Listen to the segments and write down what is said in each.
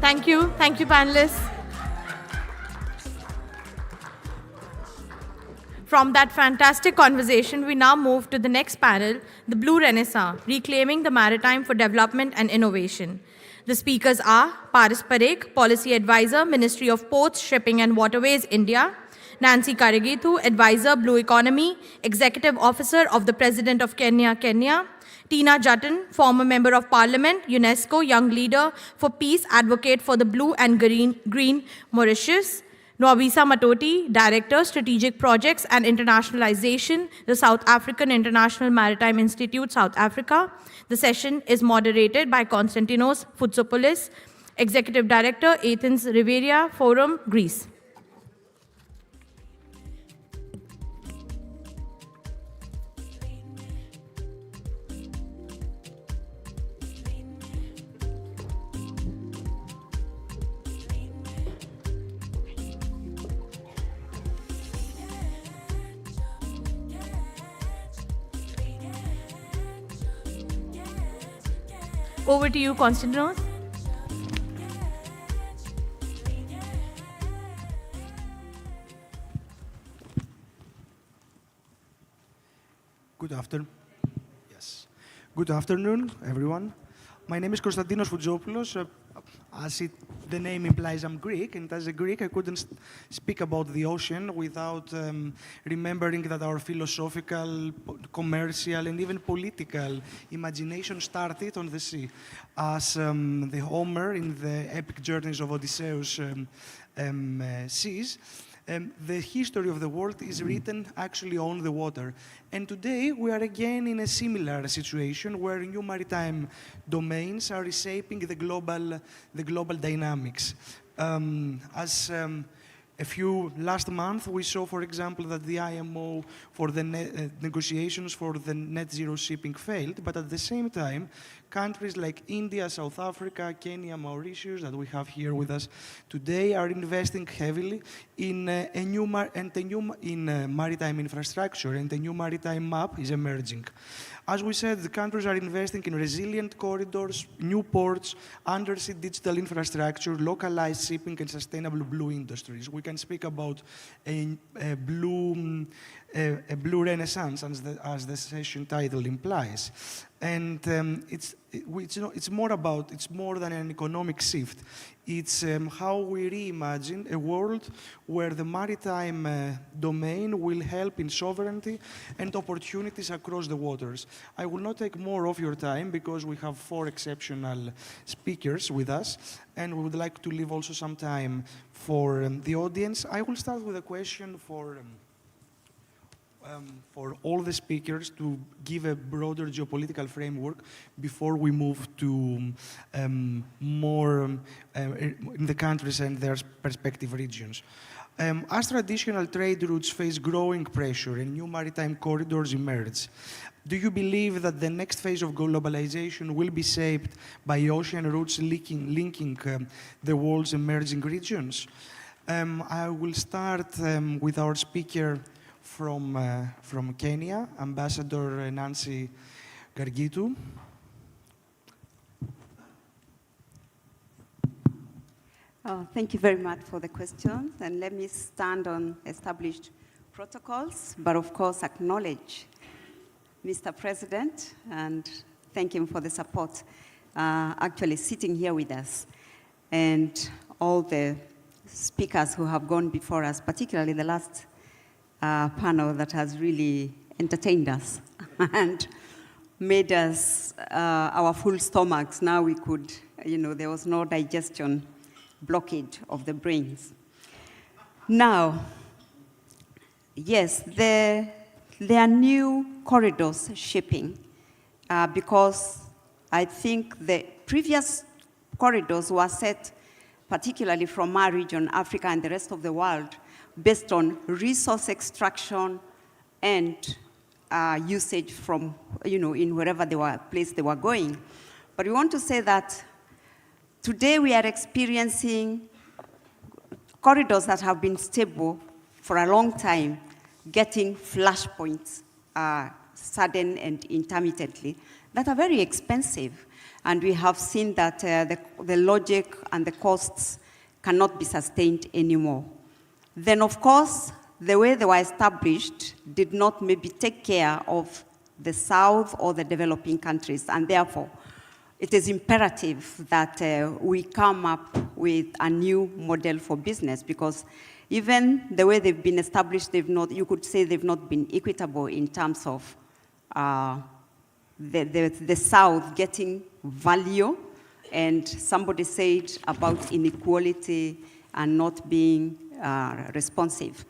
Thank you, panelists. From that fantastic conversation, we now move to the next panel, the Blue Renaissance, Reclaiming the Maritime for Development and Innovation. The speakers are Paris Parekh, Policy Advisor, Ministry of Ports, Shipping and Waterways, India; Nancy Karegethu, Advisor, Blue Economy, Executive Officer of the President of Kenya, Kenya; Tina Jutton, former Member of Parliament, UNESCO, Young Leader for Peace, Advocate for the Blue and Green Mauritius; Nwabisa Matoti, Director, Strategic Projects and Internationalization, the South African International Maritime Institute, South Africa. The session is moderated by Konstantinos Foutsopoulos, Executive Director, Athens Riviera Forum, Greece. Over to you, Konstantinos. Good afternoon. Yes. Good afternoon, everyone. My name is Konstantinos Foutsopoulos. The name implies I'm Greek, and as a Greek, I couldn't speak about the ocean without remembering that our philosophical, commercial, and even political imagination started on the sea. As the Homer in the epic journeys of Odysseus sees, the history of the world is written actually on the water. And today we are again in a similar situation where new maritime domains are reshaping the global dynamics. Last month we saw, for example, that the IMO for the negotiations for the net zero shipping failed, but at the same time, countries like India, South Africa, Kenya, Mauritius, that we have here with us today, are investing heavily in maritime infrastructure, and a new maritime map is emerging. As we said, the countries are investing in resilient corridors, new ports, undersea digital infrastructure, localized shipping, and sustainable blue industries. We can speak about a blue renaissance, as the session title implies. And it's more than an economic shift. It's how we reimagine a world where the maritime domain will help in sovereignty and opportunities across the waters. I will not take more of your time because we have 4 exceptional speakers with us, and we would like to leave also some time for the audience. I will start with a question for all the speakers to give a broader geopolitical framework before we move to more in the countries and their respective regions. As traditional trade routes face growing pressure and new maritime corridors emerge, do you believe that the next phase of globalization will be shaped by ocean routes linking the world's emerging regions? I will start with our speaker from Kenya, Ambassador Nancy Karegethu. Thank you very much for the question. And let me stand on established protocols, but of course acknowledge Mr. President and thank him for the support actually sitting here with us, and all the speakers who have gone before us, particularly the last panel that has really entertained us and made us our full stomachs. Now we could, there was no digestion blockage of the brains. Now, yes, there are new corridors shaping because I think the previous corridors were set particularly from our region, Africa and the rest of the world, based on resource extraction and usage from, in wherever place they were going. But we want to say that today we are experiencing corridors that have been stable for a long time, getting flashpoints sudden and intermittently, that are very expensive. And we have seen that the logic and the costs cannot be sustained anymore. Then, of course, the way they were established did not maybe take care of the South or the developing countries, and therefore, it is imperative that we come up with a new model for business, because even the way they've been established, you could say they've not been equitable in terms of the South getting value, and somebody said about inequality and not being responsive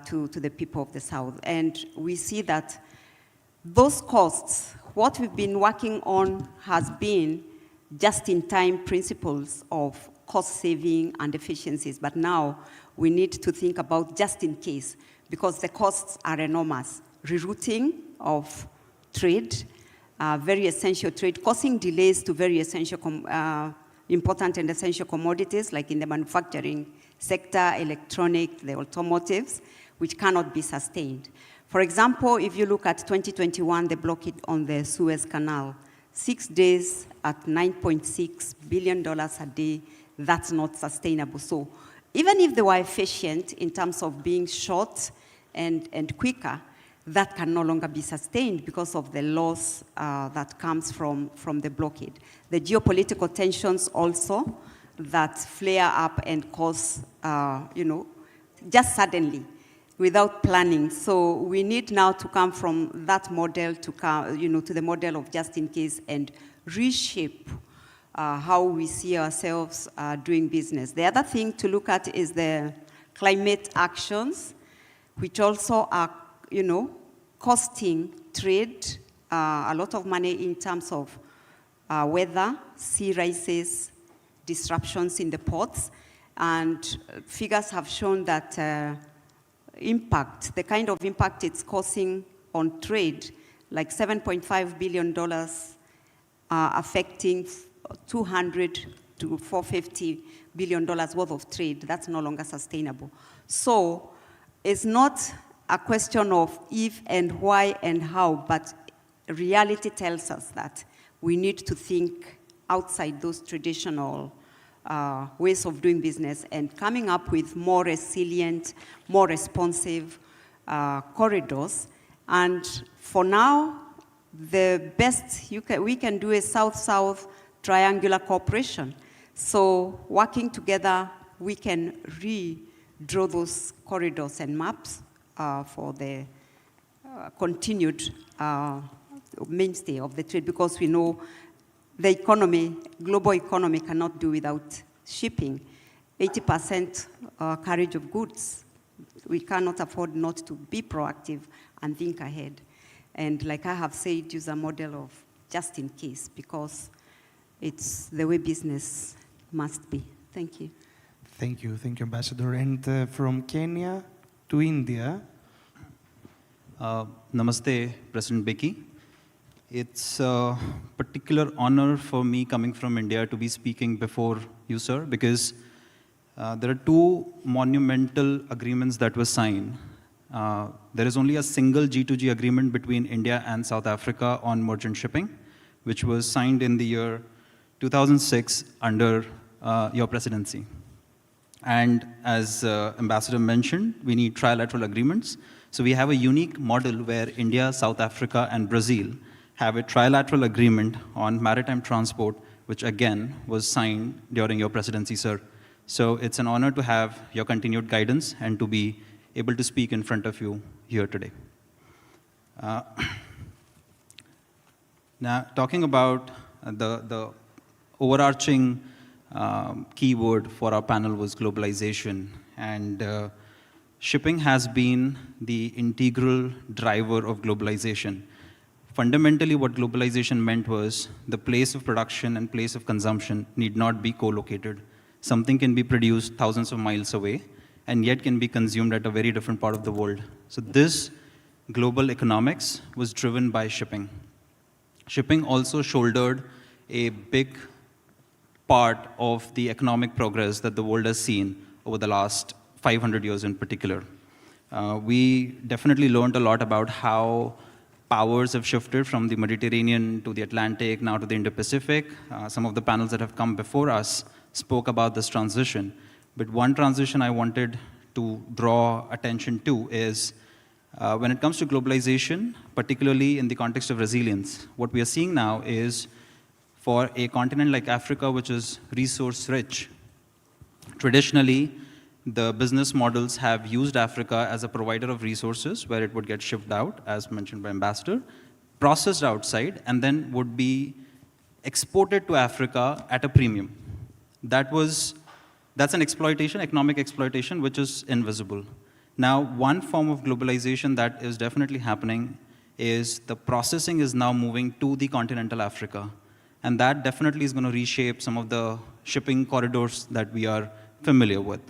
to the people of the South. And we see that those costs, what we've been working on has been just-in-time principles of cost saving and efficiencies, but now we need to think about just in case, because the costs are enormous. Rerouting of trade, very essential trade, causing delays to very essential, important and essential commodities, like in the manufacturing sector, electronic, the automotives, which cannot be sustained. For example, if you look at 2021, the blockade on the Suez Canal, 6 days at $9.6 billion a day, that's not sustainable. So even if they were efficient in terms of being short and quicker, that can no longer be sustained because of the loss that comes from the blockade. The geopolitical tensions also that flare up and cause, just suddenly, without planning. So we need now to come from that model to the model of just in case and reshape how we see ourselves doing business. The other thing to look at is the climate actions, which also are, costing trade a lot of money in terms of weather, sea rises, disruptions in the ports, and figures have shown that the kind of impact it's causing on trade, like $7.5 billion affecting 200 to $450 billion worth of trade. That's no longer sustainable. So it's not a question of if and why and how, but reality tells us that we need to think outside those traditional ways of doing business and coming up with more resilient, more responsive corridors. And for now, the best we can do is South-South triangular cooperation. So working together, we can redraw those corridors and maps for the continued mainstay of the trade, because we know the economy, global economy cannot do without shipping. 80% carriage of goods. We cannot afford not to be proactive and think ahead. And like I have said, use a model of just in case, because it's the way business must be. Thank you. Thank you, Ambassador. And from Kenya to India. Namaste, President Becky. It's a particular honor for me coming from India to be speaking before you, sir, because there are two monumental agreements that were signed. There is only a single G2G agreement between India and South Africa on merchant shipping, which was signed in the year 2006 under your presidency. And as Ambassador mentioned, we need trilateral agreements. So we have a unique model where India, South Africa, and Brazil have a trilateral agreement on maritime transport, which again was signed during your presidency, sir. So it's an honor to have your continued guidance and to be able to speak in front of you here today. Now, talking about the overarching keyword for our panel was globalization, and shipping has been the integral driver of globalization. Fundamentally, what globalization meant was the place of production and place of consumption need not be co-located. Something can be produced thousands of miles away and yet can be consumed at a very different part of the world. So this global economics was driven by shipping. Shipping also shouldered a big part of the economic progress that the world has seen over the last 500 years in particular. We definitely learned a lot about how powers have shifted from the Mediterranean to the Atlantic, now to the Indo-Pacific. Some of the panels that have come before us spoke about this transition. But one transition I wanted to draw attention to is when it comes to globalization, particularly in the context of resilience, what we are seeing now is for a continent like Africa, which is resource rich, traditionally, the business models have used Africa as a provider of resources where it would get shipped out, as mentioned by Ambassador, processed outside, and then would be exported to Africa at a premium. That's an exploitation, economic exploitation, which is invisible. Now, one form of globalization that is definitely happening is the processing is now moving to the continental Africa. And that definitely is going to reshape some of the shipping corridors that we are familiar with.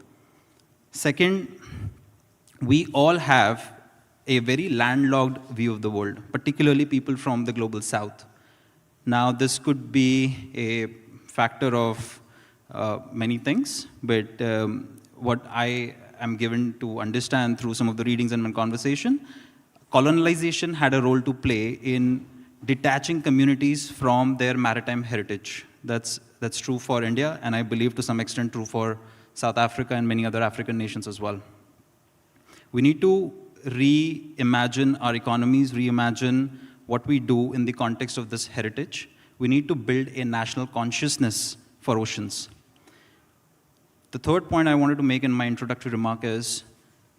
Second, we all have a very landlocked view of the world, particularly people from the global south. Now, this could be a factor of many things, but what I am given to understand through some of the readings and my conversation, colonization had a role to play in detaching communities from their maritime heritage. That's true for India, and I believe to some extent true for South Africa and many other African nations as well. We need to reimagine our economies, reimagine what we do in the context of this heritage. We need to build a national consciousness for oceans. The third point I wanted to make in my introductory remark is,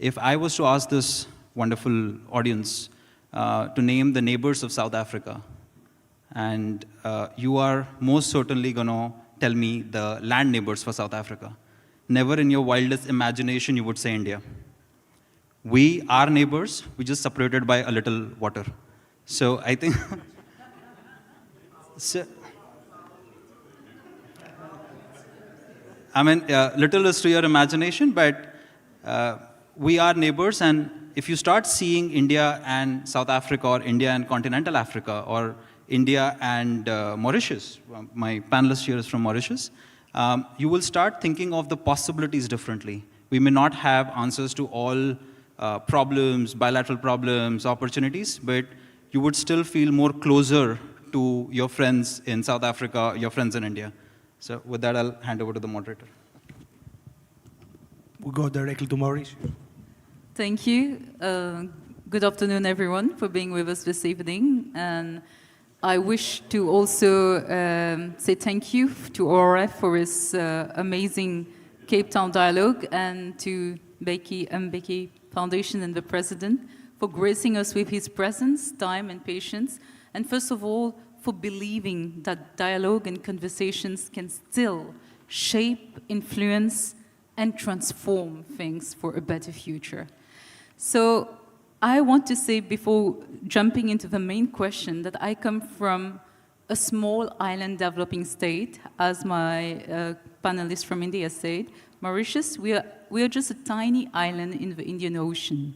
if I was to ask this wonderful audience to name the neighbors of South Africa, and you are most certainly going to tell me the land neighbors for South Africa. Never in your wildest imagination you would say India. We are neighbors, we just separated by a little water. So I think, little is to your imagination, but we are neighbors, and if you start seeing India and South Africa, or India and continental Africa, or India and Mauritius, my panelist here is from Mauritius, you will start thinking of the possibilities differently. We may not have answers to all problems, bilateral problems, opportunities, but you would still feel more closer to your friends in South Africa, your friends in India. So with that, I'll hand over to the moderator. We go directly to Maurice. Thank you. Good afternoon, everyone, for being with us this evening. And I wish to also say thank you to ORF for its amazing Cape Town dialogue, and to Mbeki Foundation and the President for gracing us with his presence, time, and patience. And first of all, for believing that dialogue and conversations can still shape, influence, and transform things for a better future. So I want to say, before jumping into the main question, that I come from a small island developing state, as my panelist from India said. Mauritius, we are just a tiny island in the Indian Ocean.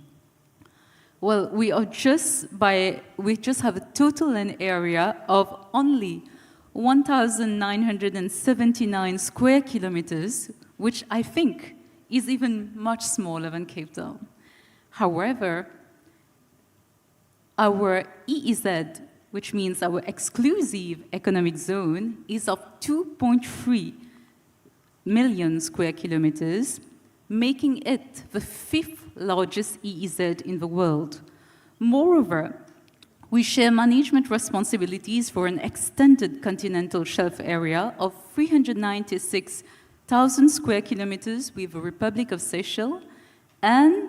Well, we just have a total land area of only 1,979 square kilometers, which I think is even much smaller than Cape Town. However, our EEZ, which means our exclusive economic zone, is of 2.3 million square kilometers, making it the 5th largest EEZ in the world. Moreover, we share management responsibilities for an extended continental shelf area of 396,000 square kilometers with the Republic of Seychelles, and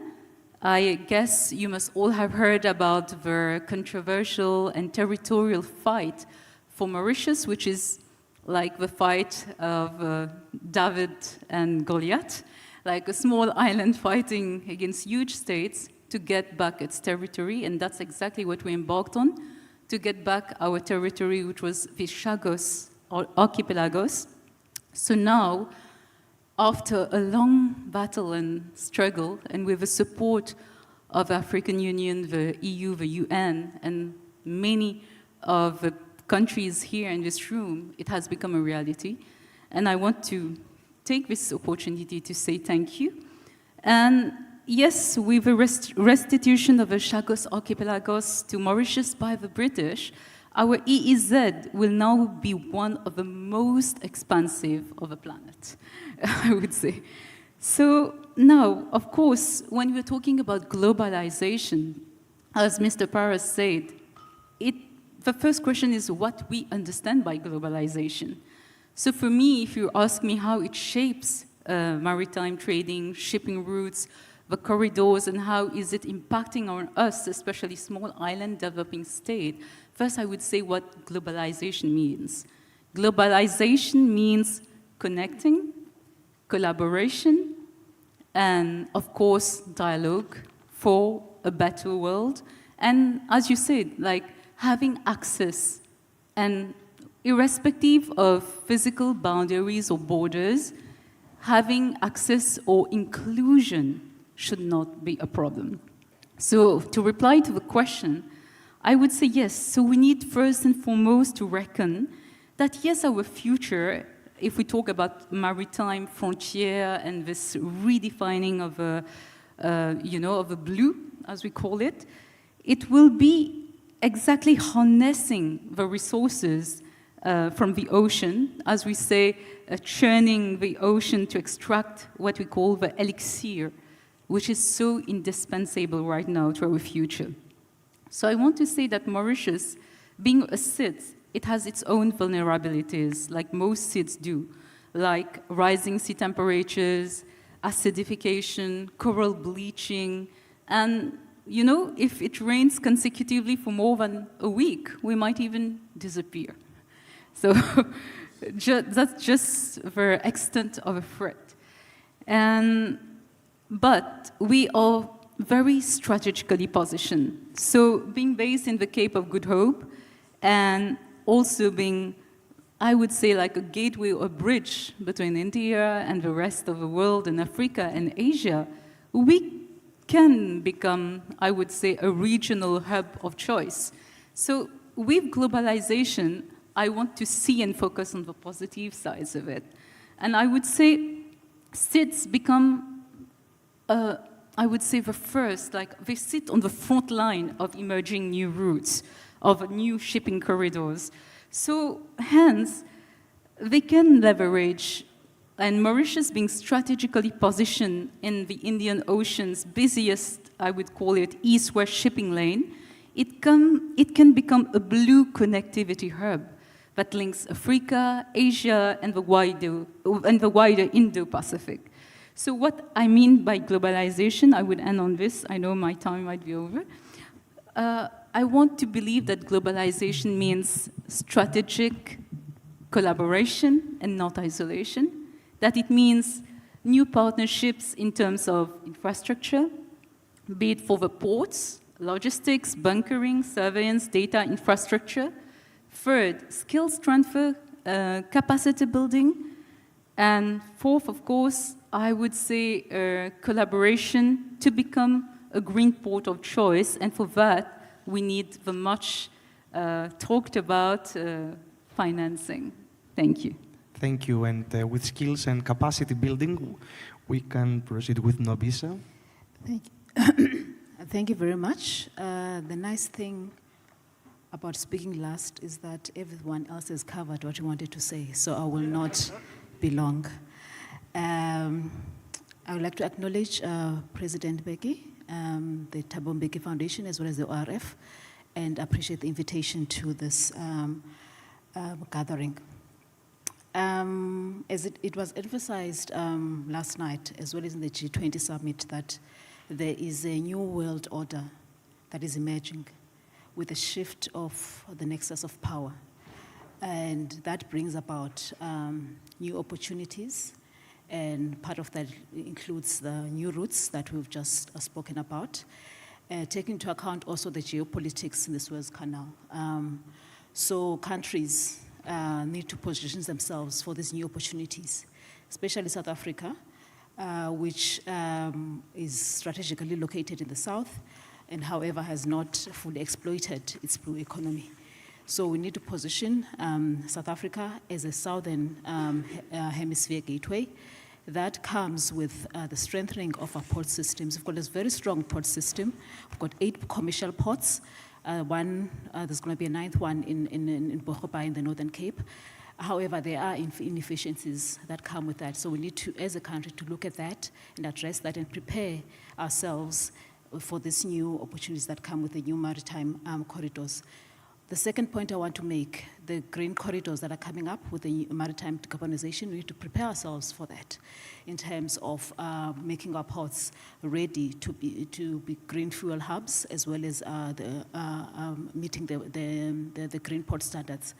I guess you must all have heard about the controversial and territorial fight for Mauritius, which is like the fight of David and Goliath, like a small island fighting against huge states to get back its territory, and that's exactly what we embarked on, to get back our territory, which was the Chagos, or archipelagos. So now, after a long battle and struggle, and with the support of the African Union, the EU, the UN, and many of the countries here in this room, it has become a reality. And I want to take this opportunity to say thank you. And yes, with a restitution of the Chagos archipelagos to Mauritius by the British, our EEZ will now be one of the most expansive of the planet, I would say. So now, of course, when we're talking about globalization, as Mr. Paras said, the first question is what we understand by globalization. So for me, if you ask me how it shapes maritime trading, shipping routes, the corridors, and how is it impacting on us, especially small island developing state, first I would say what globalization means. Globalization means connecting, collaboration, and of course, dialogue for a better world. And as you said, like having access, and irrespective of physical boundaries or borders, having access or inclusion should not be a problem. So to reply to the question, I would say yes. So we need first and foremost to reckon that yes, our future, if we talk about maritime frontier and this redefining of a blue, as we call it, it will be exactly harnessing the resources from the ocean, as we say, churning the ocean to extract what we call the elixir, which is so indispensable right now to our future. So I want to say that Mauritius, being a SID, it has its own vulnerabilities, like most SIDs do, like rising sea temperatures, acidification, coral bleaching, and if it rains consecutively for more than a week, we might even disappear. So that's just the extent of a threat. But we are very strategically positioned. So being based in the Cape of Good Hope and also being, I would say, like a gateway or bridge between India and the rest of the world and Africa and Asia, we can become, I would say, a regional hub of choice. So with globalization, I want to see and focus on the positive sides of it. And I would say SIDS become, I would say, the first, like they sit on the front line of emerging new routes, of new shipping corridors. So hence, they can leverage, and Mauritius being strategically positioned in the Indian Ocean's busiest, I would call it, east-west shipping lane, it can become a blue connectivity hub that links Africa, Asia, and the wider Indo-Pacific. So what I mean by globalization, I would end on this, I know my time might be over. I want to believe that globalization means strategic collaboration and not isolation, that it means new partnerships in terms of infrastructure, be it for the ports, logistics, bunkering, surveillance, data infrastructure. Third, skills transfer, capacity building. And fourth, of course, I would say collaboration to become a green port of choice. And for that, we need the much talked about financing. Thank you. Thank you. And with skills and capacity building, we can proceed with Nobisa. Thank you. Thank you very much. The nice thing about speaking last is that everyone else has covered what you wanted to say, so I will not be long. I would like to acknowledge President Becky, the Thabo Mbeki Foundation, as well as the ORF, and appreciate the invitation to this gathering. As it was emphasized last night, as well as in the G20 summit, that there is a new world order that is emerging with a shift of the nexus of power. And that brings about new opportunities, and part of that includes the new routes that we've just spoken about, taking into account also the geopolitics in the Suez Canal. So countries need to position themselves for these new opportunities, especially South Africa, which is strategically located in the south, and however has not fully exploited its blue economy. So we need to position South Africa as a southern hemisphere gateway, That comes with the strengthening of our port systems. We've got this very strong port system. We've got 8 commercial ports. There's going to be a 9th one in Bohoba in the Northern Cape. However, there are inefficiencies that come with that. So we need to, as a country, to look at that and address that and prepare ourselves for these new opportunities that come with the new maritime corridors. The second point I want to make, the green corridors that are coming up with the maritime decarbonization, we need to prepare ourselves for that in terms of making our ports ready to be green fuel hubs, as well as meeting the green port standards.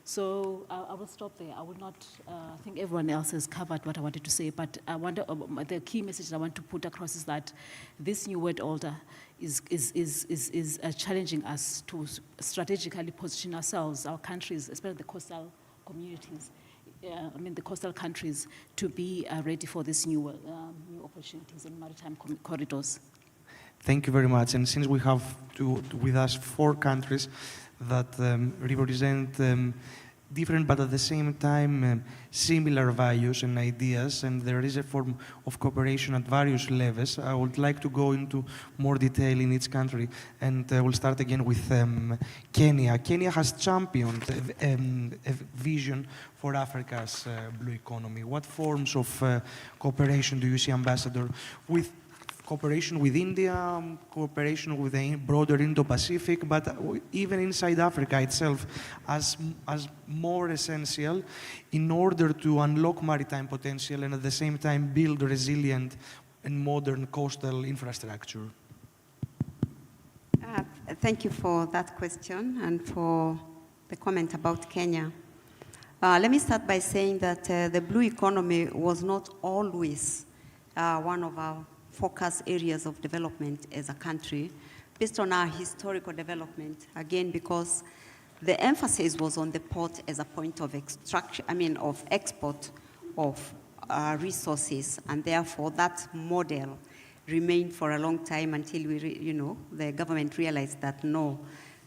So I will stop there. I will not, I think everyone else has covered what I wanted to say, but I wonder, the key message I want to put across is that this new world order is challenging us to strategically position ourselves, our countries, especially the coastal communities, the coastal countries, to be ready for these new opportunities in maritime corridors. Thank you very much. And since we have with us 4 countries that represent different but at the same time similar values and ideas, and there is a form of cooperation at various levels, I would like to go into more detail in each country, and we'll start again with Kenya. Kenya has championed a vision for Africa's blue economy. What forms of cooperation do you see, Ambassador, with cooperation with India, cooperation with the broader Indo-Pacific, but even inside Africa itself as more essential in order to unlock maritime potential and at the same time build resilient and modern coastal infrastructure? Thank you for that question and for the comment about Kenya. Let me start by saying that the blue economy was not always one of our focus areas of development as a country, based on our historical development, again, because the emphasis was on the port as a point of extraction, of export of resources, and therefore that model remained for a long time until the government realized that no,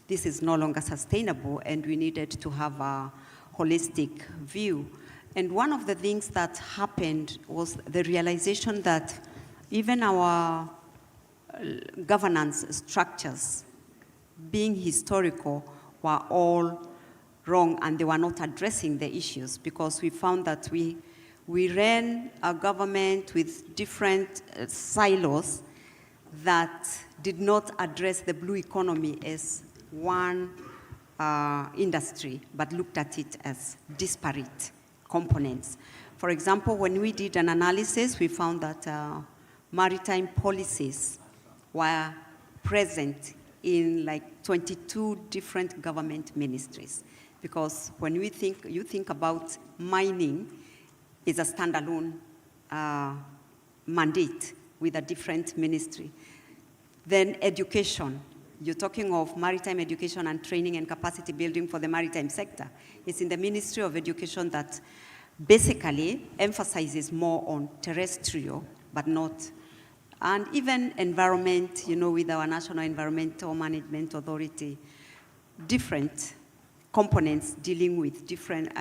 this is no longer sustainable, and we needed to have a holistic view. And one of the things that happened was the realization that even our governance structures, being historical, were all wrong, and they were not addressing the issues, because we found that we ran a government with different silos that did not address the blue economy as one industry, but looked at it as disparate components. For example, when we did an analysis, we found that maritime policies were present in like 22 different government ministries. Because when you think about mining is a standalone mandate with a different ministry. Then education, you're talking of maritime education and training and capacity building for the maritime sector. It's in the Ministry of Education that basically emphasizes more on terrestrial, but not. And even environment, with our National Environmental Management Authority, different components dealing with different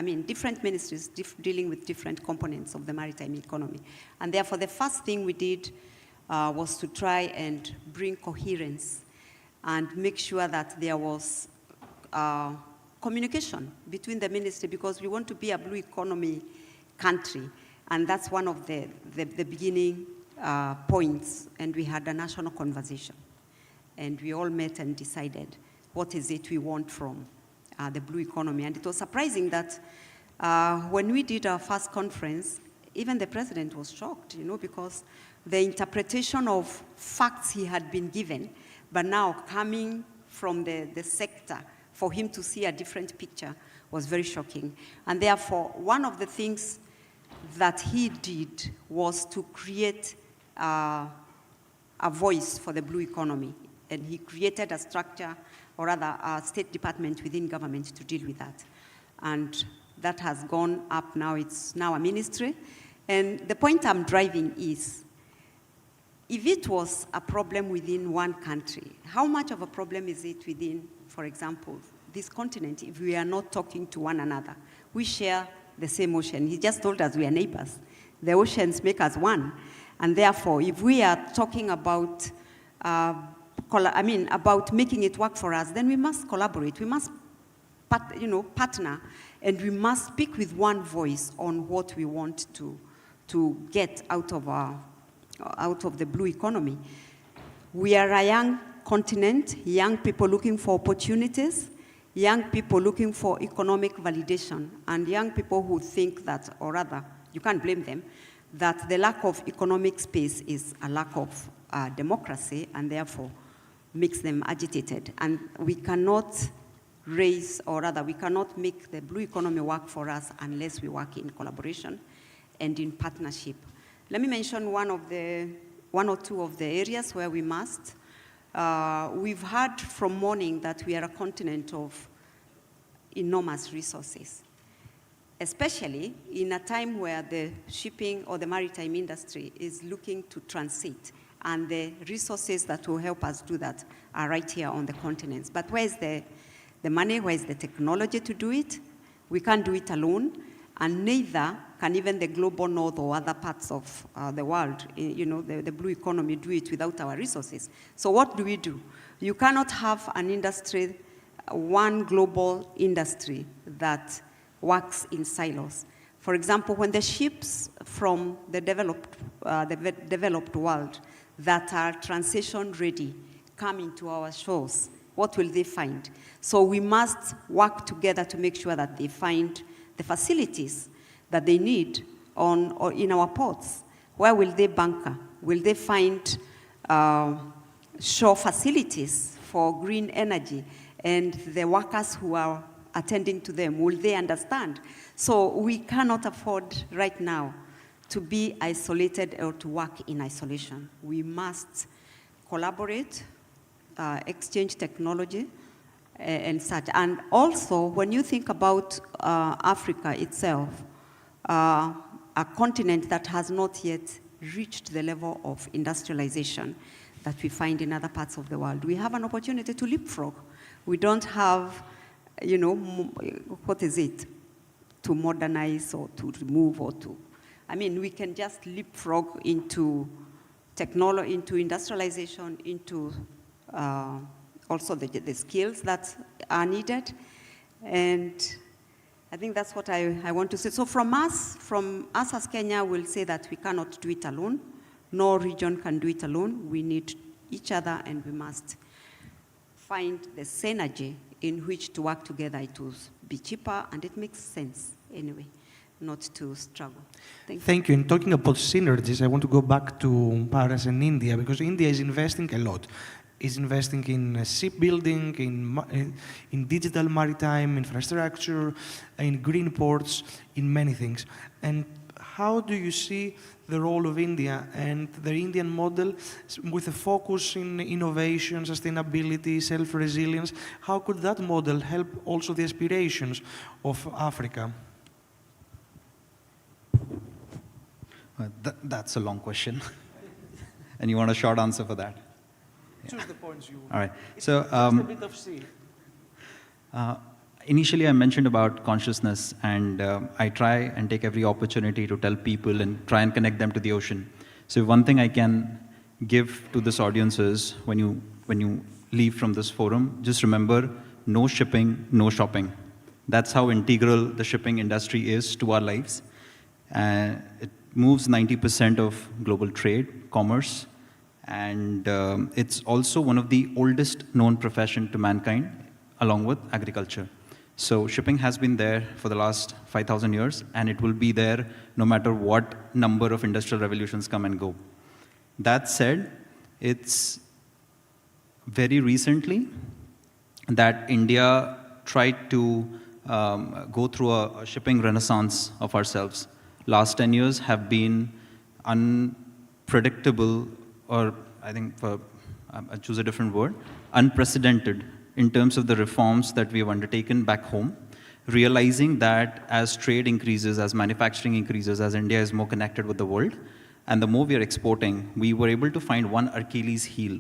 ministries dealing with different components of the maritime economy. And therefore, the first thing we did was to try and bring coherence and make sure that there was communication between the ministry, because we want to be a blue economy country. And that's one of the beginning points, and we had a national conversation. And we all met and decided what is it we want from the blue economy. And it was surprising that when we did our first conference, even the president was shocked, because the interpretation of facts he had been given, but now coming from the sector, for him to see a different picture was very shocking. And therefore, one of the things that he did was to create a voice for the blue economy. And he created a structure, or rather a state department within government to deal with that. And that has gone up now, it's now a ministry. And the point I'm driving is, if it was a problem within one country, how much of a problem is it within, for example, this continent, if we are not talking to one another? We share the same ocean. He just told us we are neighbors. The oceans make us one. And therefore, if we are talking about, about making it work for us, then we must collaborate. We must partner, and we must speak with one voice on what we want to get out of the blue economy. We are a young continent, young people looking for opportunities, young people looking for economic validation, and young people who think that, or rather, you can't blame them, that the lack of economic space is a lack of democracy, and therefore makes them agitated. And we cannot we cannot make the blue economy work for us unless we work in collaboration and in partnership. Let me mention one or two of the areas where we must. We've heard from morning that we are a continent of enormous resources, especially in a time where the shipping or the maritime industry is looking to transit, and the resources that will help us do that are right here on the continents. But where is the money, where is the technology to do it? We can't do it alone, and neither can even the global north or other parts of the world, the blue economy, do it without our resources. So what do? You cannot have an industry, one global industry that works in silos. For example, when the ships from the developed world that are transition ready come into our shores, what will they find? So we must work together to make sure that they find the facilities that they need or in our ports. Where will they bunker? Will they find shore facilities for green energy? And the workers who are attending to them, will they understand? So we cannot afford right now to be isolated or to work in isolation. We must collaborate, exchange technology, and such. And also, when you think about Africa itself, a continent that has not yet reached the level of industrialization that we find in other parts of the world, we have an opportunity to leapfrog. We don't have, to modernize or to remove or to, we can just leapfrog into technology, into industrialization, into also the skills that are needed. And I think that's what I want to say. So from us as Kenya, we'll say that we cannot do it alone. No region can do it alone. We need each other, and we must find the synergy in which to work together. It will be cheaper, and it makes sense anyway, not to struggle. Thank you. And talking about synergies, I want to go back to Paris and India, because India is investing a lot. Is investing in shipbuilding, in digital maritime infrastructure, in green ports, in many things. And how do you see the role of India and the Indian model with a focus in innovation, sustainability, self-resilience? How could that model help also the aspirations of Africa? That's a long question. And you want a short answer for that? Choose the points you want. All right. So, just a bit of C. Initially, I mentioned about consciousness, and I try and take every opportunity to tell people and try and connect them to the ocean. So one thing I can give to this audience is, when you leave from this forum, just remember, no shipping, no shopping. That's how integral the shipping industry is to our lives. It moves 90% of global trade, commerce, and it's also one of the oldest known profession to mankind, along with agriculture. So shipping has been there for the last 5,000 years, and it will be there no matter what number of industrial revolutions come and go. That said, it's very recently that India tried to go through a shipping renaissance of ourselves. Last 10 years have been unpredictable, or I think I choose a different word, unprecedented in terms of the reforms that we have undertaken back home, realizing that as trade increases, as manufacturing increases, as India is more connected with the world, and the more we are exporting, we were able to find one Achilles heel.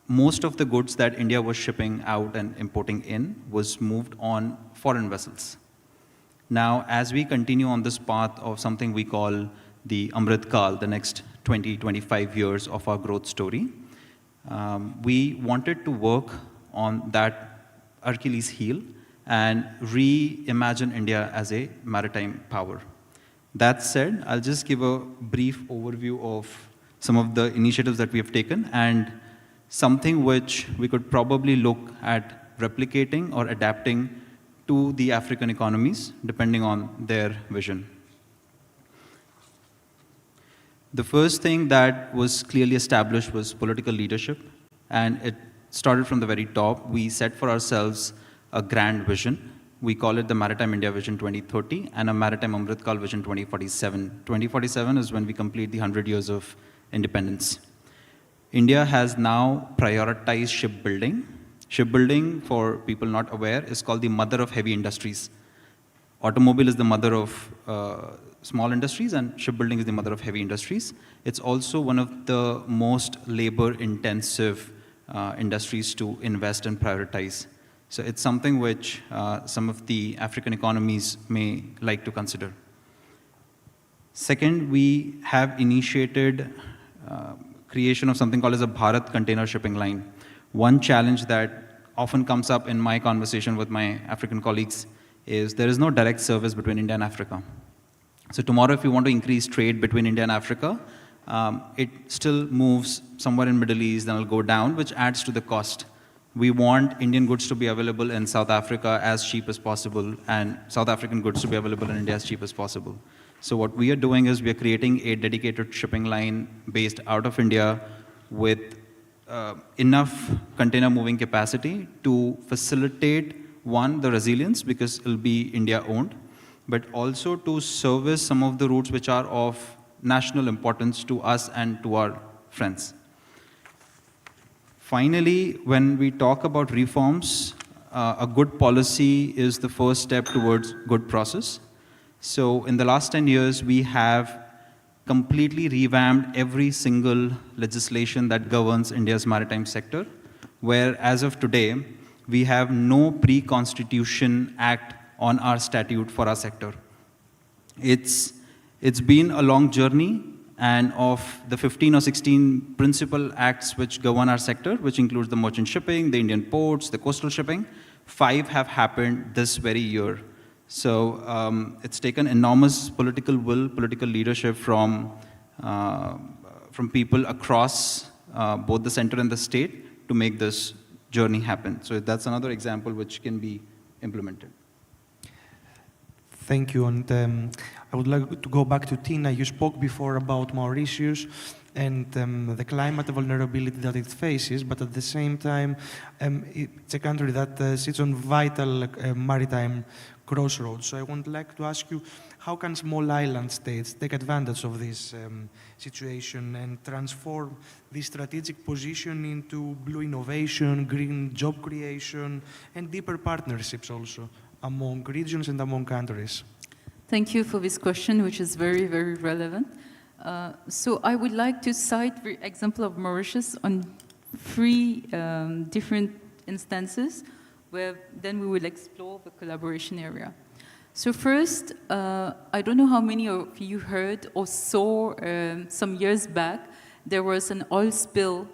Most of the goods that India was shipping out and importing in was moved on foreign vessels. Now, as we continue on this path of something we call the Amrit Kal, the next 20, 25 years of our growth story, we wanted to work on that Achilles heel and reimagine India as a maritime power. That said, I'll just give a brief overview of some of the initiatives that we have taken and something which we could probably look at replicating or adapting to the African economies, depending on their vision. The first thing that was clearly established was political leadership, and it started from the very top. We set for ourselves a grand vision. We call it the Maritime India Vision 2030 and a Maritime Amrit Kal Vision 2047. 2047 is when we complete the 100 years of independence. India has now prioritized shipbuilding. Shipbuilding, for people not aware, is called the mother of heavy industries. Automobile is the mother of small industries, and shipbuilding is the mother of heavy industries. It's also one of the most labor-intensive industries to invest and prioritize. So it's something which some of the African economies may like to consider. Second, we have initiated creation of something called as a Bharat container shipping line. One challenge that often comes up in my conversation with my African colleagues is there is no direct service between India and Africa. So tomorrow, if you want to increase trade between India and Africa, it still moves somewhere in Middle East, then it'll go down, which adds to the cost. We want Indian goods to be available in South Africa as cheap as possible, and South African goods to be available in India as cheap as possible. So what we are doing is we are creating a dedicated shipping line based out of India with enough container moving capacity to facilitate, one, the resilience, because it'll be India-owned, but also to service some of the routes which are of national importance to us and to our friends. Finally, when we talk about reforms, a good policy is the first step towards good process. So in the last 10 years, we have completely revamped every single legislation that governs India's maritime sector, where as of today, we have no pre-constitution act on our statute for our sector. It's been a long journey, and of the 15 or 16 principal acts which govern our sector, which includes the merchant shipping, the Indian ports, the coastal shipping, 5 have happened this very year. So it's taken enormous political will, political leadership from people across both the center and the state to make this journey happen. So that's another example which can be implemented. Thank you. And I would like to go back to Tina. You spoke before about Mauritius and the climate vulnerability that it faces, but at the same time, it's a country that sits on vital maritime crossroads. So I would like to ask you, how can small island states take advantage of this situation and transform this strategic position into blue innovation, green job creation, and deeper partnerships also among regions and among countries? Thank you for this question, which is very, very relevant. So I would like to cite the example of Mauritius on 3 different instances, where then we will explore the collaboration area. So first, I don't know how many of you heard or saw some years back, there was an oil spill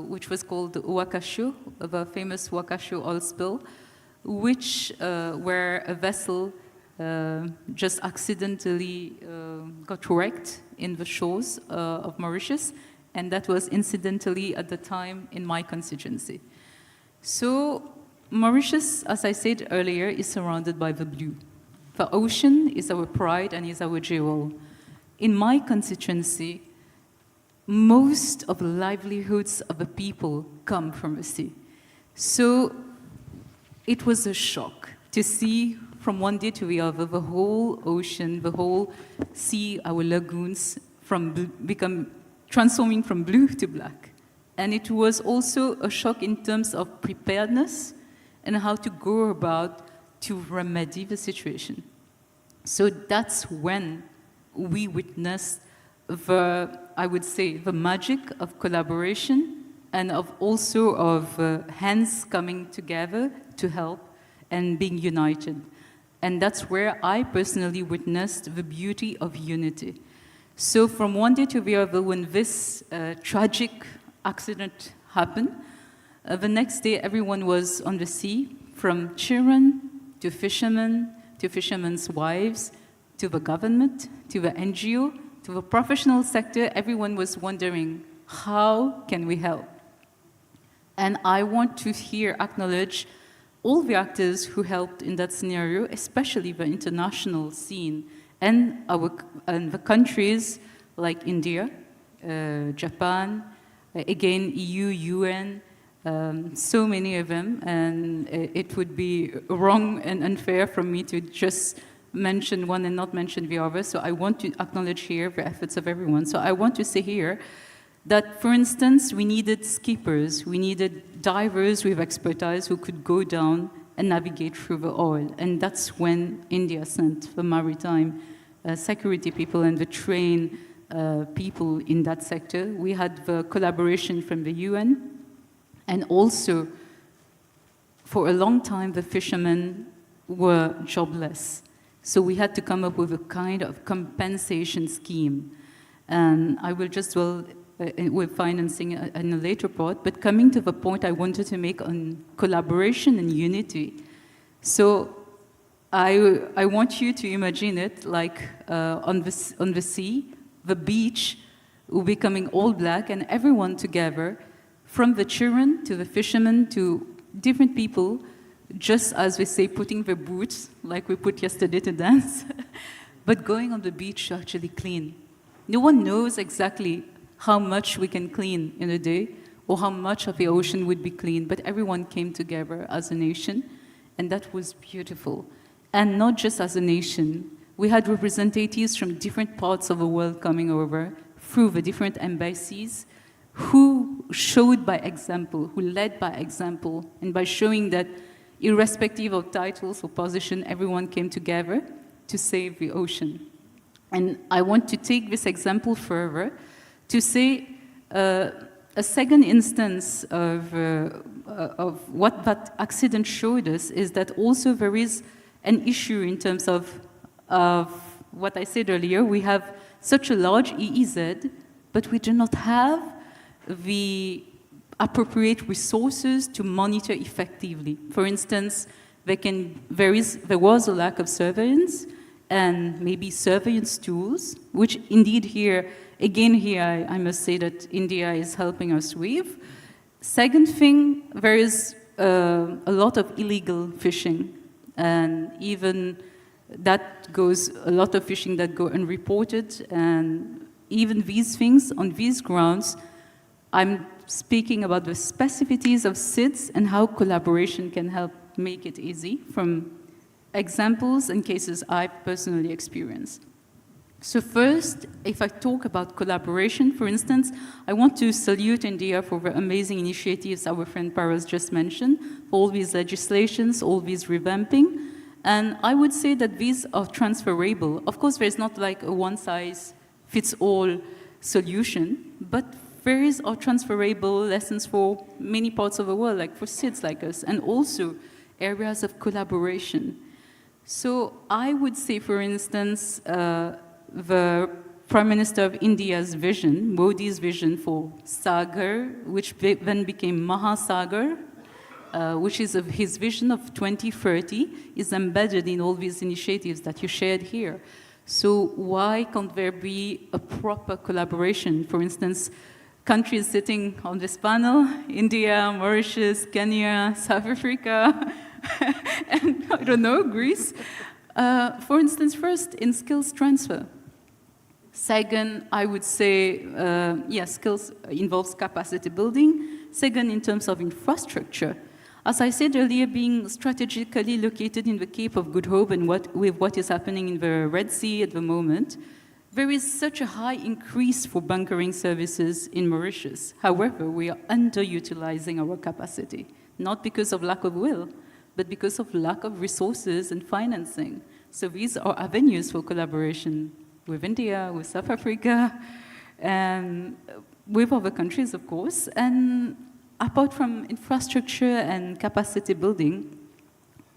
which was called the Wakasho, the famous Wakasho oil spill, which where a vessel just accidentally got wrecked in the shores of Mauritius, and that was incidentally at the time in my constituency. So Mauritius, as I said earlier, is surrounded by the blue. The ocean is our pride and is our jewel. In my constituency, most of the livelihoods of the people come from the sea. So it was a shock to see from one day to the other the whole ocean, the whole sea, our lagoons, transforming from blue to black. And it was also a shock in terms of preparedness and how to go about to remedy the situation. So that's when we witnessed I would say, the magic of collaboration and of hands coming together to help and being united. And that's where I personally witnessed the beauty of unity. So from one day to the other, when this tragic accident happened, the next day everyone was on the sea, from children to fishermen's wives, to the government, to the NGO, to the professional sector. Everyone was wondering, how can we help? And I want to here acknowledge all the actors who helped in that scenario, especially the international scene, and the countries like India, Japan, again, EU, UN, so many of them, and it would be wrong and unfair for me to just mention one and not mention the other, so I want to acknowledge here the efforts of everyone. So I want to say here that, for instance, we needed skippers, we needed divers with expertise who could go down and navigate through the oil. And that's when India sent the maritime security people and the trained people in that sector. We had the collaboration from the UN, and also, for a long time, the fishermen were jobless. So we had to come up with a kind of compensation scheme. And I will just dwell with financing in a later part, but coming to the point I wanted to make on collaboration and unity. So I want you to imagine it like on the sea, the beach will be becoming all black, and everyone together, from the children to the fishermen to different people, just as we say, putting the boots, like we put yesterday to dance, but going on the beach to actually clean. No one knows exactly how much we can clean in a day, or how much of the ocean would be clean, but everyone came together as a nation, and that was beautiful. And not just as a nation, we had representatives from different parts of the world coming over through the different embassies, who showed by example, who led by example, and by showing that irrespective of titles or position, everyone came together to save the ocean. And I want to take this example further to say a second instance of what that accident showed us is that also there is an issue in terms of what I said earlier. We have such a large EEZ, but we do not have the appropriate resources to monitor effectively. For instance, there was a lack of surveillance and maybe surveillance tools, which indeed here, again here, I must say that India is helping us with. Second thing, there is a lot of illegal fishing, and even that goes, a lot of fishing that go unreported, and even these things on these grounds, I'm speaking about the specificities of SIDS and how collaboration can help make it easy from examples and cases I've personally experienced. So first, if I talk about collaboration, for instance, I want to salute India for the amazing initiatives our friend Paras just mentioned, all these legislations, all these revamping, and I would say that these are transferable. Of course, there's not like a one-size-fits-all solution, but there are transferable lessons for many parts of the world, like for SIDS like us, and also areas of collaboration. So I would say, for instance, the Prime Minister of India's vision, Modi's vision for Sagar, which then became Mahasagar, which is his vision of 2030, is embedded in all these initiatives that you shared here. So why can't there be a proper collaboration? For instance, countries sitting on this panel, India, Mauritius, Kenya, South Africa, and I don't know, Greece. For instance, first, in skills transfer. Second, I would say, skills involves capacity building. Second, in terms of infrastructure. As I said earlier, being strategically located in the Cape of Good Hope and with what is happening in the Red Sea at the moment, there is such a high increase for bunkering services in Mauritius. However, we are underutilizing our capacity, not because of lack of will, but because of lack of resources and financing. So these are avenues for collaboration with India, with South Africa, and with other countries, of course. And apart from infrastructure and capacity building,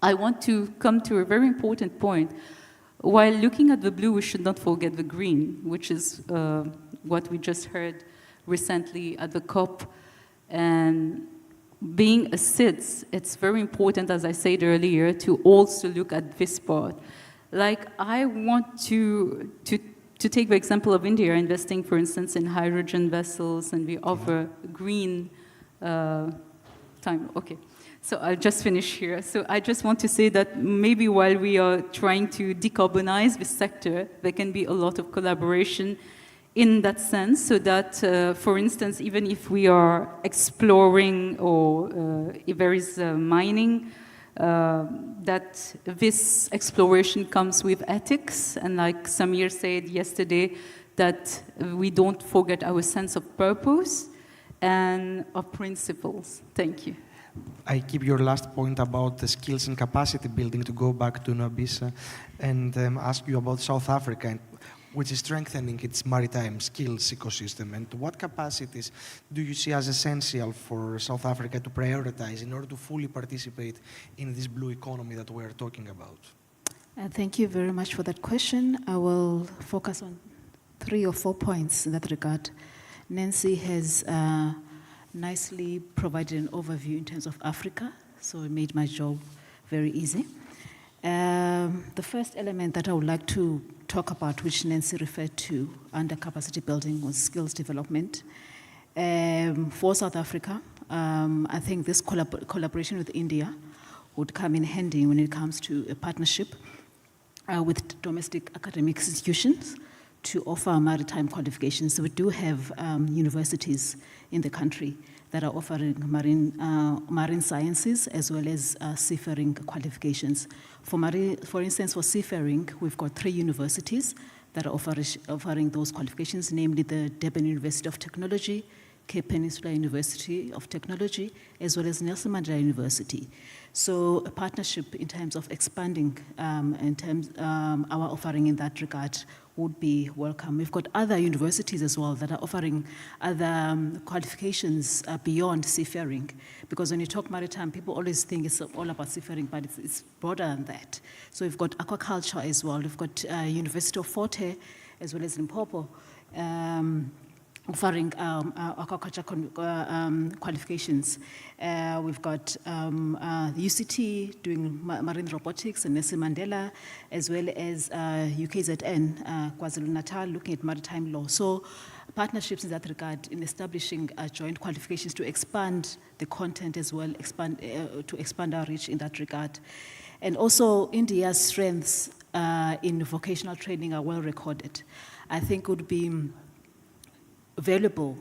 I want to come to a very important point. While looking at the blue, we should not forget the green, which is what we just heard recently at the COP. And being a CITS, it's very important, as I said earlier, to also look at this part. Like, I want to take the example of India investing, for instance, in hydrogen vessels and the other green time. Okay. So I'll just finish here. So I just want to say that maybe while we are trying to decarbonize this sector, there can be a lot of collaboration in that sense, so that, for instance, even if we are exploring or if there is mining, that this exploration comes with ethics, and like Samir said yesterday, that we don't forget our sense of purpose and of principles. Thank you. I keep your last point about the skills and capacity building to go back to Nabisa and ask you about South Africa, which is strengthening its maritime skills ecosystem. And what capacities do you see as essential for South Africa to prioritize in order to fully participate in this blue economy that we are talking about? Thank you very much for that question. I will focus on 3 or 4 points in that regard. Nancy has nicely provided an overview in terms of Africa, so it made my job very easy. The first element that I would like to talk about, which Nancy referred to under capacity building, was skills development. For South Africa, I think this collaboration with India would come in handy when it comes to a partnership with domestic academic institutions to offer maritime qualifications. So we do have universities in the country that are offering marine sciences as well as seafaring qualifications. For instance, for seafaring, we've got 3 universities that are offering those qualifications, namely the Durban University of Technology, Cape Peninsula University of Technology, as well as Nelson Mandela University. So a partnership in terms of expanding our offering in that regard would be welcome. We've got other universities as well that are offering other qualifications beyond seafaring, because when you talk maritime, people always think it's all about seafaring, but it's broader than that. So we've got aquaculture as well. We've got University of Forte as well as Limpopo, offering aquaculture qualifications. We've got UCT doing marine robotics and Nelson Mandela, as well as UKZN, KwaZulu-Natal, looking at maritime law. So partnerships in that regard in establishing joint qualifications to expand the content as well, to expand our reach in that regard. And also India's strengths in vocational training are well recorded. I think it would be valuable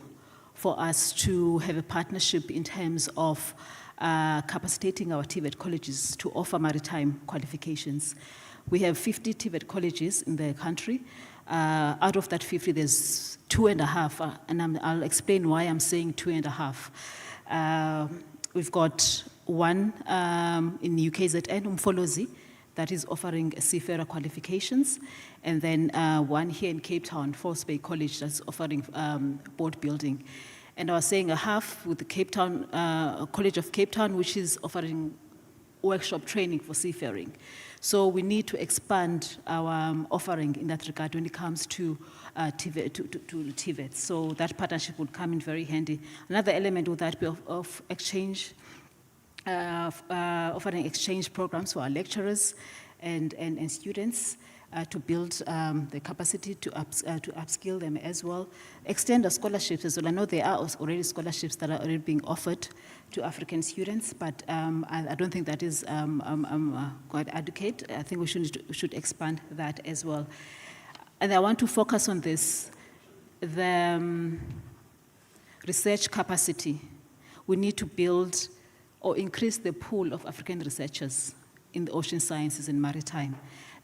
for us to have a partnership in terms of capacitating our TVET colleges to offer maritime qualifications. We have 50 TVET colleges in the country. Out of that 50, there's 2.5, and I'll explain why I'm saying 2.5. We've got one in UKZN, Umfolozi, that is offering seafarer qualifications, and then one here in Cape Town, False Bay College, that's offering boat building. And I was saying a half with the Cape Town, College of Cape Town, which is offering workshop training for seafaring. So we need to expand our offering in that regard when it comes to TVET. So that partnership would come in very handy. Another element would that be of exchange, offering exchange programs for our lecturers and students to build the capacity to upskill them as well. Extend our scholarships as well. I know there are already scholarships that are already being offered to African students, but I don't think that is quite adequate. I think we should expand that as well. And I want to focus on this, the research capacity. We need to build or increase the pool of African researchers in the ocean sciences and maritime.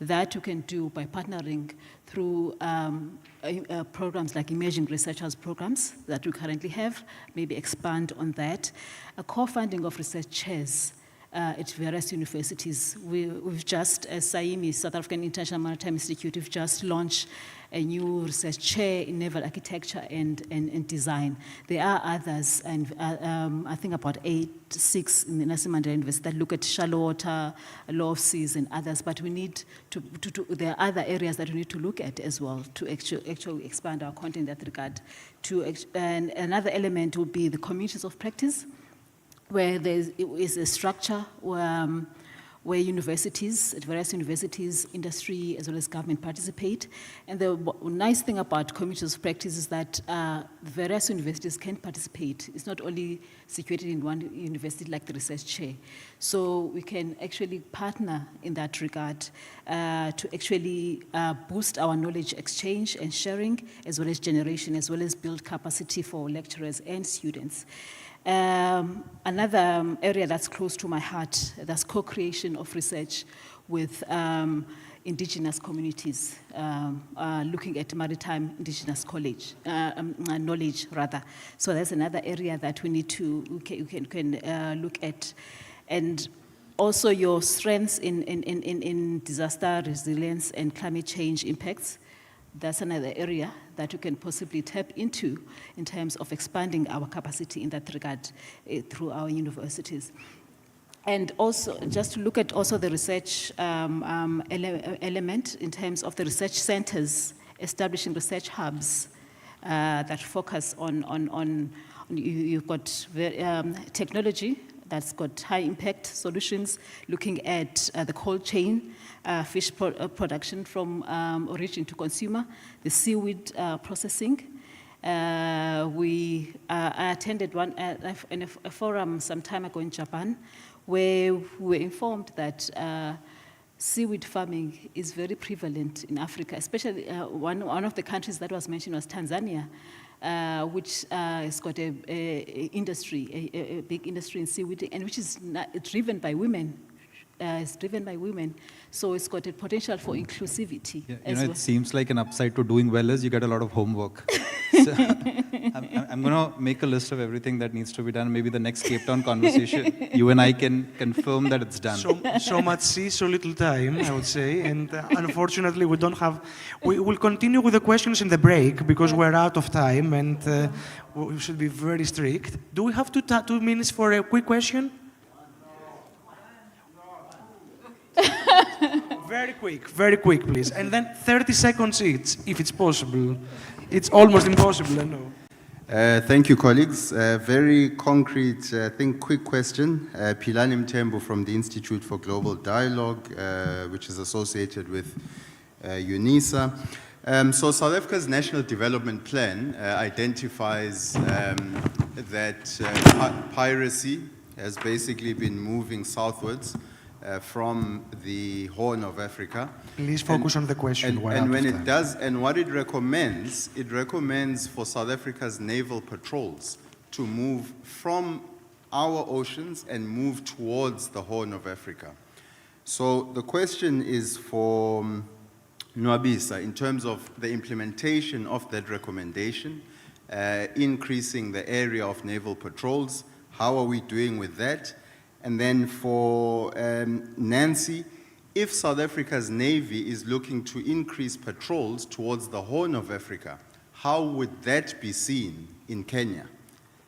That you can do by partnering through programs like emerging researchers programs that we currently have, maybe expand on that. A co-funding of research chairs at various universities. We've just, as SAIMI, South African International Maritime Institute, we've just launched a new research chair in naval architecture and design. There are others, and I think about 6 in the Nelson Mandela University that look at shallow water, law of seas, and others. But we need there are other areas that we need to look at as well to actually expand our content in that regard. And another element will be the communities of practice, where there is a structure where universities, various universities, industry, as well as government participate. And the nice thing about communities of practice is that various universities can participate. It's not only situated in one university like the research chair. So we can actually partner in that regard to actually boost our knowledge exchange and sharing, as well as generation, as well as build capacity for lecturers and students. Another area that's close to my heart, that's co-creation of research with indigenous communities, looking at maritime indigenous knowledge rather. So that's another area that we need to look at. And also your strengths in disaster resilience and climate change impacts. That's another area that we can possibly tap into in terms of expanding our capacity in that regard through our universities. And also, just to look at also the research element in terms of the research centers, establishing research hubs that focus on you've got technology that's got high impact solutions, looking at the cold chain, fish production from origin to consumer, the seaweed processing. I attended a forum some time ago in Japan, where we were informed that seaweed farming is very prevalent in Africa, especially one of the countries that was mentioned was Tanzania, which has got a big industry in seaweed, and which is driven by women. It's driven by women, so it's got a potential for inclusivity. Yeah, as well. It seems like an upside to doing well is you get a lot of homework. So I'm going to make a list of everything that needs to be done. Maybe the next Cape Town conversation, you and I can confirm that it's done. So much sea, so little time, I would say. And unfortunately, we don't have... We will continue with the questions in the break because we're out of time and we should be very strict. Do we have 2 minutes for a quick question? Very quick, please. And then 30 seconds each, if it's possible. It's almost impossible, I know. Thank you, colleagues. Very concrete, I think, quick question. Pilani Mtembu from the Institute for Global Dialogue, which is associated with UNISA. So South Africa's National Development Plan identifies that piracy has basically been moving southwards from the Horn of Africa. Please focus on the question. And when it does, and what it recommends for South Africa's naval patrols to move from our oceans and move towards the Horn of Africa. So the question is for Nwabisa in terms of the implementation of that recommendation, increasing the area of naval patrols. How are we doing with that? And then for Nancy, if South Africa's Navy is looking to increase patrols towards the Horn of Africa, how would that be seen in Kenya?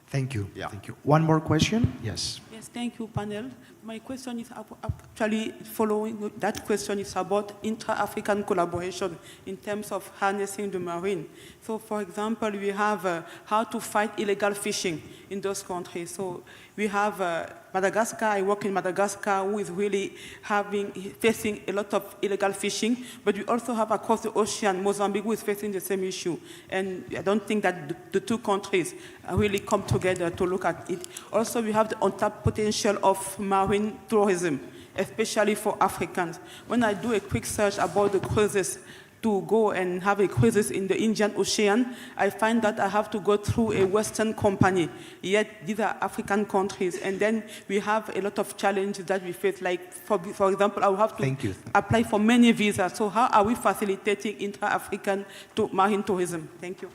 Thank you. Yeah. Thank you. One more question? Yes. Yes, thank you, panel. My question is actually following that question is about intra-African collaboration in terms of harnessing the marine. So, for example, we have how to fight illegal fishing in those countries. So we have Madagascar. I work in Madagascar, who is really facing a lot of illegal fishing. But we also have across the ocean Mozambique, who is facing the same issue. And I don't think that the 2 countries really come together to look at it. Also, we have the untapped potential of marine tourism, especially for Africans. When I do a quick search about the cruises to go and have a cruises in the Indian Ocean, I find that I have to go through a Western company, yet these are African countries. And then we have a lot of challenges that we face, like, for example, I will have to apply for many visas. So how are we facilitating intra-African marine tourism? Thank you.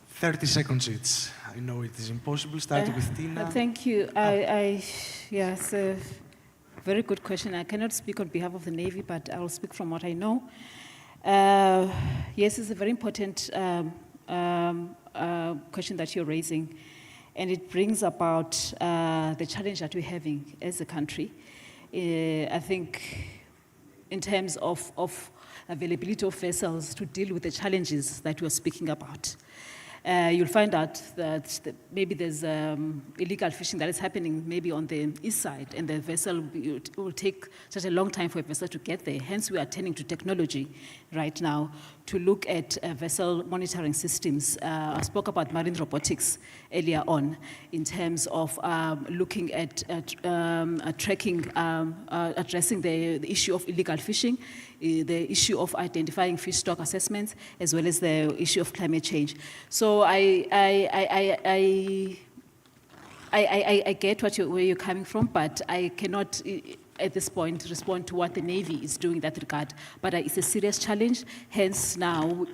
30 seconds each. I know it is impossible. Starting with Tina. Thank you. Yes, very good question. I cannot speak on behalf of the Navy, but I will speak from what I know. Yes, it's a very important question that you're raising, and it brings about the challenge that we're having as a country. I think in terms of availability of vessels to deal with the challenges that we're speaking about. You'll find out that maybe there's illegal fishing that is happening maybe on the east side, and the vessel, it will take such a long time for a vessel to get there. Hence, we are turning to technology right now to look at vessel monitoring systems. I spoke about marine robotics earlier on in terms of looking at tracking, addressing the issue of illegal fishing, the issue of identifying fish stock assessments, as well as the issue of climate change. So I get where you're coming from, but I cannot at this point respond to what the Navy is doing in that regard. But it's a serious challenge. Hence, now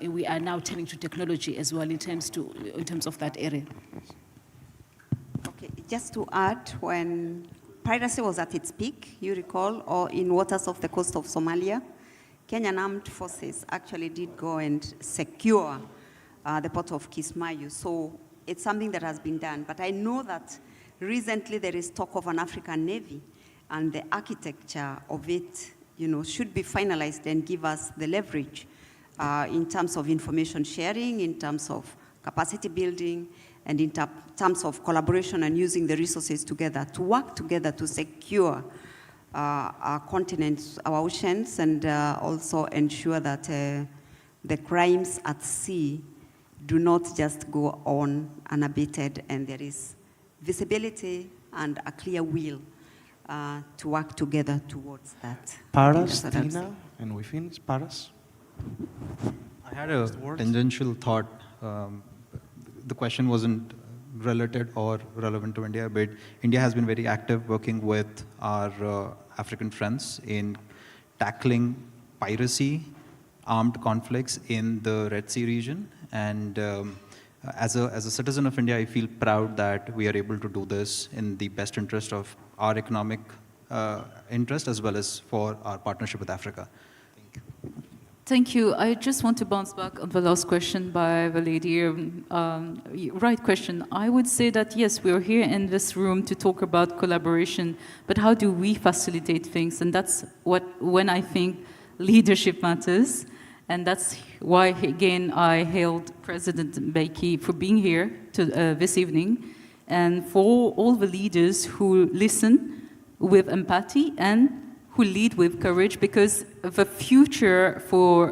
we are now turning to technology as well in terms of that area. Okay, just to add, when piracy was at its peak, you recall, or in waters off the coast of Somalia, Kenyan armed forces actually did go and secure the port of Kismayu. So it's something that has been done. But I know that recently there is talk of an African Navy, and the architecture of it, should be finalized and give us the leverage in terms of information sharing, in terms of capacity building, and in terms of collaboration and using the resources together to work together to secure our continents, our oceans, and also ensure that the crimes at sea do not just go on unabated, and there is visibility and a clear will to work together towards that. Paras, Tina, and we finish. Paras. I had a tangential thought. The question wasn't related or relevant to India, but India has been very active working with our African friends in tackling piracy, armed conflicts in the Red Sea region. And as a citizen of India, I feel proud that we are able to do this in the best interest of our economic interest as well as for our partnership with Africa. Thank you. I just want to bounce back on the last question by the lady. Right question. I would say that, yes, we are here in this room to talk about collaboration, but how do we facilitate things? And that's when I think leadership matters. And that's why, again, I hailed President Mbeki for being here this evening, and for all the leaders who listen with empathy and who lead with courage, because the future for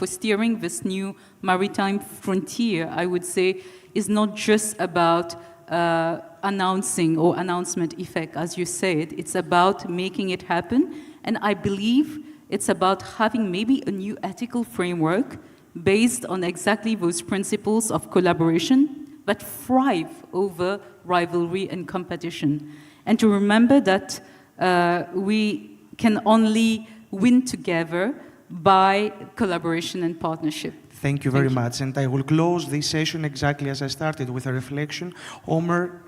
steering this new maritime frontier, I would say, is not just about announcing or announcement effect, as you said. It's about making it happen, and I believe it's about having maybe a new ethical framework based on exactly those principles of collaboration that thrive over rivalry and competition. And to remember that we can only win together by collaboration and partnership. Thank you very much. And I will close this session exactly as I started, with a reflection. Omer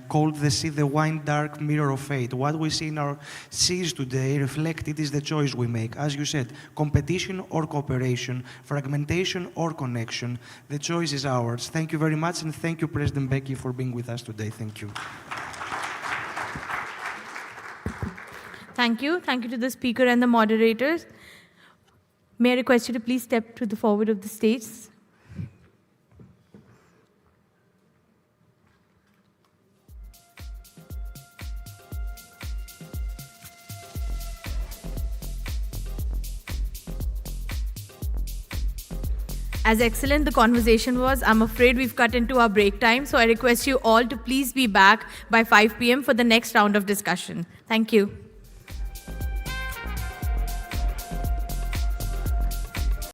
called the sea the wine dark mirror of fate. What we see in our seas today reflected is the choice we make. As you said, competition or cooperation, fragmentation or connection. The choice is ours. Thank you very much, and thank you, President Mbeki, for being with us today. Thank you. Thank you. Thank you to the speaker and the moderators. May I request you to please step to the forward of the stage. As excellent the conversation was, I'm afraid we've cut into our break time, so I request you all to please be back by 5 p.m. for the next round of discussion. Thank you.